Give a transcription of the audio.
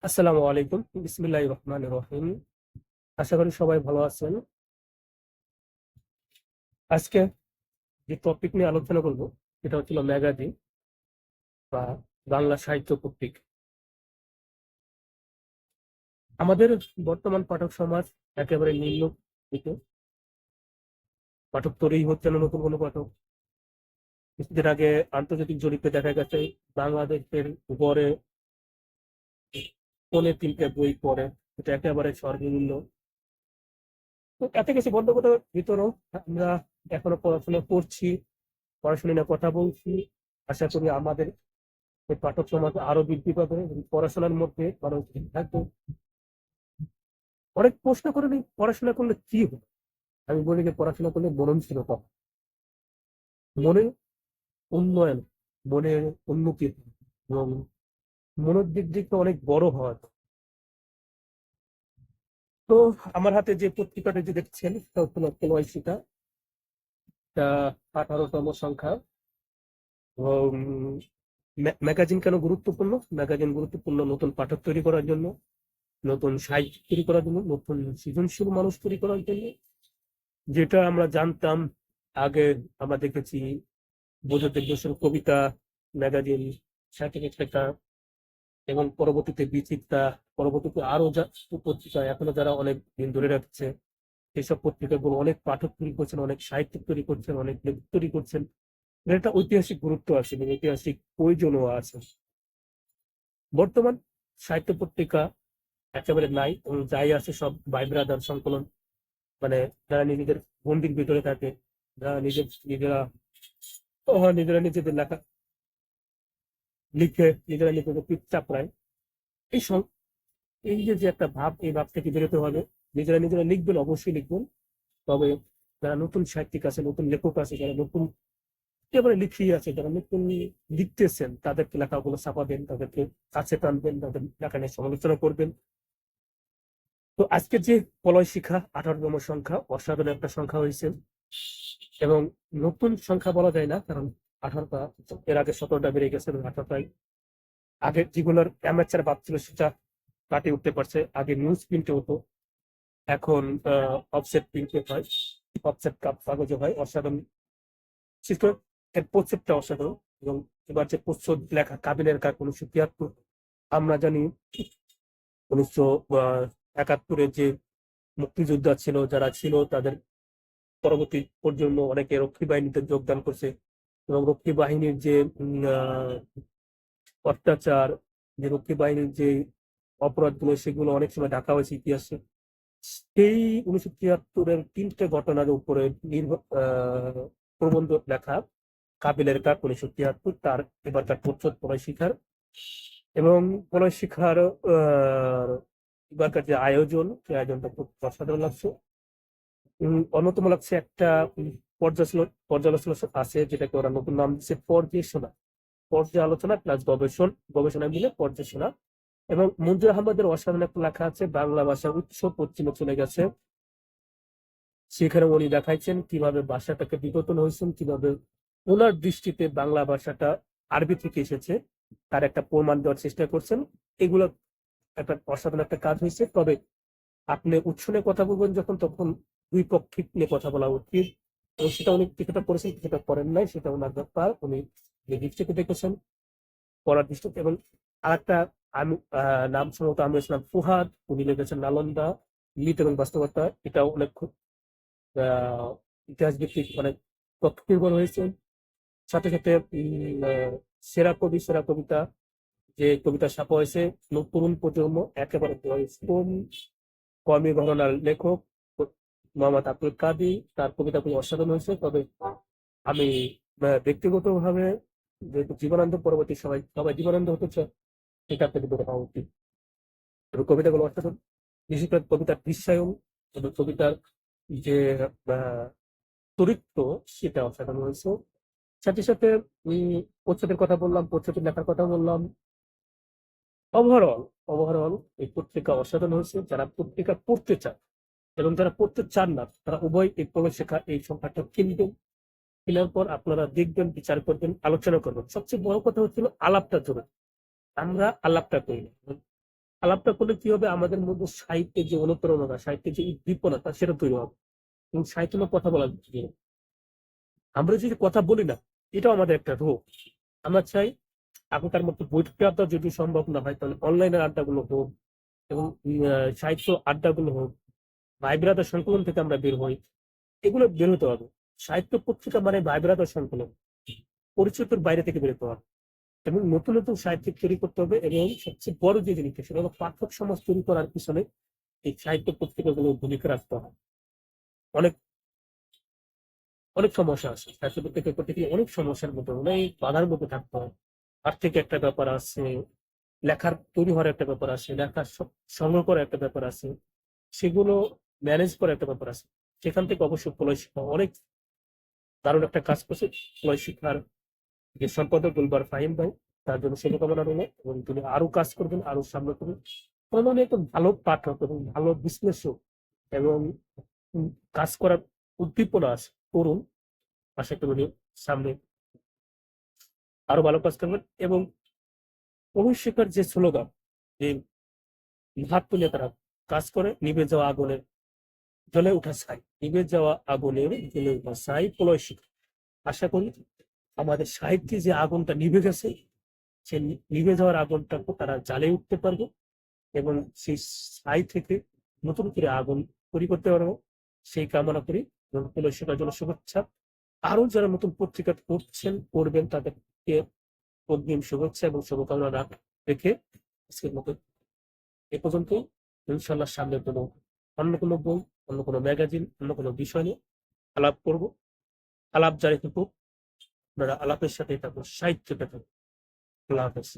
আসসালামু আলাইকুম। বিসমিল্লাহির রহমানির রহিম। আশা করি সবাই ভালো আছেন। আজকে যে টপিক নিয়ে আলোচনা করব সেটা হচ্ছিল ম্যাগাজিন বা বাংলা সাহিত্য পত্রিকা। আমাদের বর্তমান পাঠক সমাজ একেবারে নিম্ন দিকে। পাঠক তৈরি হচ্ছে না নতুন কোনো পাঠক। কিছুদিন আগে আন্তর্জাতিক জরিপে দেখা গেছে বাংলাদেশের গড়ে পৌনে 3টে বই পড়ে, এটা একেবারে সর্বনিম্ন। তো এত কিছু বন্ধ করার ভিতরেও আমরা এখনো পড়াশোনা করছি, পড়াশোনা নিয়ে কথা বলছি। আশা করি আমাদের এই পাঠক সমাজ আরো বৃদ্ধি পাবে এবং পড়াশোনার মধ্যে মানুষ থাকবে। অনেক প্রশ্ন করে নি পড়াশোনা করলে কি হবে। আমি বলি যে পড়াশোনা করলে মননশীলতা, মনের উন্নয়ন, মনের উন্নতি এবং মনের দিক থেকে অনেক বড় হয়। তো আমার হাতে যে পত্রিকাটা যে দেখছেন সেটা হচ্ছে কেওয়াইসিটা, এটা 18তম সংখ্যা। এবং ম্যাগাজিন কেন গুরুত্বপূর্ণ? ম্যাগাজিন গুরুত্বপূর্ণ নতুন পাঠক তৈরি করার জন্য, নতুন সাহিত্য তৈরি করার জন্য, নতুন সৃজনশীল মানুষ তৈরি করার জন্য। যেটা আমরা জানতাম আগে, আমরা দেখেছি বৈদ্যুতিক দর্শন কবিতা ম্যাগাজিন, সাহিত্যিক লেখা, এবং পরবর্তীতে বিচিত্রা, পরবর্তীতে আরো পত্রিকা এখনো যারা অনেক দিন ধরে রাখছে, সেসব পত্রিকাগুলো অনেক পাঠক তৈরি করছেন, অনেক সাহিত্য তৈরি করছেন, অনেক লেখক তৈরি করছেন। এর একটা ঐতিহাসিক গুরুত্ব আছে এবং ঐতিহাসিক প্রয়োজনও আছে। বর্তমান সাহিত্য পত্রিকা একেবারে নাই, এবং যাই আছে সব ভাই ব্রাদার সংকলন। মানে যারা নিজেদের গণ্ডির ভিতরে থাকে, যারা নিজেরা নিজেদের লেখা লিখে, নিজেরা নিজেদের পিঠ চাপড়ায়। এই এই যে একটা ভাব, এই ভাব থেকে বেরোতে হবে। নিজেরা নিজেরা লিখবেন, অবশ্যই লিখবেন। তবে যারা নতুন সাহিত্যিক আছে, নতুন লেখক আছে, যারা নতুন একেবারে লিখিয়ে আছে, যারা নতুন লিখতেছেন, তাদেরকে লেখাগুলো ছাপাবেন, তাদেরকে কাছে টানবেন, তাদের লেখা নিয়ে সমালোচনা করবেন। তো আজকে যে পলয় শিখা 18তম সংখ্যা, অসাধারণ একটা সংখ্যা হয়েছে। এবং নতুন সংখ্যা বলা যায় না, কারণ 18টা, এর আগে 17টা বেড়ে গেছে এবং 18টাই আগে যেগুলোর অ্যামেচার ভাব ছিল সেটা কাটিয়ে উঠতে পারছে। আগে নিউজ প্রিন্টে হতো, এখন অফসেট প্রিন্টে হয়, অফসেট কাগজে হয়। অসাধারণ, বিশেষ করে এর প্রচ্ছদটা অসাধারণ। এবং এবার যে প্রচ্ছদ লেখা কাবিনের কাজ 1973, আমরা জানি 1971 যে মুক্তিযোদ্ধা ছিল, যারা ছিল তাদের পরবর্তী প্রজন্ম অনেকে রক্ষী বাহিনীতে যোগদান করছে। এবং রক্ষী বাহিনীর যে অত্যাচার, যে রক্ষী বাহিনীর যে অপরাধগুলো, সেগুলো অনেক সময় ঢাকা হয়েছে ইতিহাসে। সেই 1973-এর 3টে ঘটনার উপরে প্রবন্ধ লেখা কাবিলের কাক 1973, তার এবারকার প্রচ্ছদ পলয় শিখার। এবং পলয় শিখার এবারকার যে আয়োজন, সেই আয়োজনটা খুব অসাধারণ লাগছে। অন্যতম লাগছে একটা পর্যালোচনা আছে, যেটাকে ওরা নতুন নাম দিচ্ছে পর্যালোচনা। পর্যালোচনা প্লাস গবেষণা মিলে পর্যালোচনা। এবং মঞ্জুর আহমদের অসাধারণ একটা লেখা আছে, বাংলা ভাষা উৎস পশ্চিমে চলে গেছে। সেখানে উনি দেখাইছেন কিভাবে ভাষাটাকে বিবর্তন হয়েছেন, কিভাবে ওনার দৃষ্টিতে বাংলা ভাষাটা আরবি থেকে এসেছে, তার একটা প্রমাণ দেওয়ার চেষ্টা করছেন। এগুলো একটা অসাধারণ একটা কাজ হয়েছে। তবে আপনি উৎস নিয়ে কথা বলবেন যখন, তখন দুই পক্ষিক নিয়ে কথা বলা উচিত। এবং সেটা উনি কিছুটা করেছেন, কিছুটা করেন নাই, সেটা ওনার ব্যাপার। উনি যে দৃষ্টিতে দেখেছেন, পড়ার দৃষ্টিতে। এবং আরেকটা, আমি নাম সম্ভবত আমি ইসলাম ফুহাদ, উনি লিখেছেন নালন্দা মিথ এবং বাস্তবতা। এটাও অনেক আহ ইতিহাস ভিত্তিক অনেক তথ্য নির্ভর হয়েছে। সাথে সাথে সেরা কবি সেরা কবিতা, যে কবিতা ছাপা হয়েছে, তরুণ প্রজন্ম একেবারে কম কমই ঘটনার লেখক মোহাম্মদ আব্দুল কাদি, তার কবিতা খুব অসাধারণ হয়েছে। তবে আমি ব্যক্তিগত ভাবে, যেহেতু জীবনানন্দ পরবর্তী সবাই সবাই জীবনানন্দ হতে চায়, সেটা আপনাকে বলে পাওয়া উচিত। এবং কবিতাগুলো অসাধারণ, বিশেষ করে কবিতার বিশ্বায়ন এবং কবিতার যে আহ, চরিত্র, সেটা অসাধারণ হয়েছে। সাথে সাথে প্রচ্ছদের কথা বললাম, প্রচ্ছদের লেখার কথা বললাম। ওভারঅল ওভারঅল এই পত্রিকা অসাধারণ হয়েছে। যারা পত্রিকা পড়তে চান এবং যারা পড়তে চান না, তারা উভয় এই পলয় শেখা এই সংখ্যাটা কিনবেন। কেনার পর আপনারা দেখবেন, বিচার করবেন, আলোচনা করবেন। সবচেয়ে বড় কথা হচ্ছিল আলাপটা জরুরি। আমরা আলাপটা করি না। আলাপটা করলে কি হবে, আমাদের মধ্যে সাহিত্যের যে অনুপ্রেরণা, সাহিত্যের যে উদ্দীপনাটা সেটা তৈরি হবে। এবং সাহিত্য নিয়ে কথা বলা যায়। আমরা যদি কথা বলি না, এটাও আমাদের একটা রোগ। আমরা চাই আগেকার মতো বইটা আড্ডা যদি সম্ভব না হয়, তাহলে অনলাইনের আড্ডাগুলো হোক এবং সাহিত্য আড্ডাগুলো হোক, ভাই ব্রাদার সংকলন থেকে আমরা বের হই, এগুলো বের হতে হবে। সাহিত্য পত্রিকা মানে ভাই ব্রাদার সংকলন, পরিচিতির বাইরে থেকে বের হতে হবে এবং নতুন নতুন সাহিত্য তৈরি করতে হবে। এবং সবচেয়ে বড় যে জিনিসটা, সেটা হলো পাঠক সমাজ তৈরি করার পিছনে এই সাহিত্য পত্রিকাগুলোর ভূমিকা রাখতে হবে। অনেক অনেক সমস্যা আছে, সাহিত্য পত্রিকা করতে গিয়ে অনেক সমস্যার মধ্যে, অনেক বাধার মধ্যে থাকতে হয়। আর্থিক একটা ব্যাপার আছে, লেখার তৈরি হওয়ার একটা ব্যাপার আছে, লেখার সংগ্রহ করার একটা ব্যাপার আছে, সেগুলো ম্যানেজ করার একটা ব্যাপার আছে। সেখান থেকে অবশ্যই প্রলয় শিক্ষা অনেক দারুণ একটা কাজ করছে। প্রলয় শিক্ষার যে সম্পাদক গুলবার ফাহিম ভাই, তার জন্য শুভকামনা রইল এবং তিনি আরো কাজ করবেন, আরো সামনে করবেন। মানে একদম ভালো পাঠক এবং ভালো বিশ্লেষক এবং কাজ করার উদ্দীপনা আছে তরুণ। আশা করি উনি সামনে আরো ভালো কাজ করবেন। এবং প্রলয় শিক্ষার যে স্লোগান, যে মহাত্ম নেতারা কাজ করে, নিভে যাওয়া আগুনের জ্বলে ওঠা ছাই, নিভে যাওয়া আগুনের জ্বলে ওঠা ছাই প্রলয় শিক্ষা। আশা করি আমাদের সাহিত্যে যে আগুনটা নিভে গেছে, সে নিভে যাওয়ার আগুনটাকে তারা জ্বালিয়ে উঠতে পারবে এবং সেই ছাই থেকে নতুন করে আগুন তৈরি করতে পারবো, সেই কামনা করি। এবং প্রলয় শিক্ষার জন্য শুভেচ্ছা। আরো যারা নতুন পত্রিকা করছেন, করবেন, তাদেরকে অগ্রিম শুভেচ্ছা এবং শুভকামনা রেখে আজকের মতো এ পর্যন্ত। ইনশাল্লাহ সামনে কোনো অন্য কোনো বই, অন্য কোনো ম্যাগাজিন, অন্য কোনো বিষয় নিয়ে আলাপ করব। আলাপ জারি থাকুক, আপনারা আলাপের সাথে থাকুন, সাহিত্যটা থাকুক। আল্লাহ হাফেজ।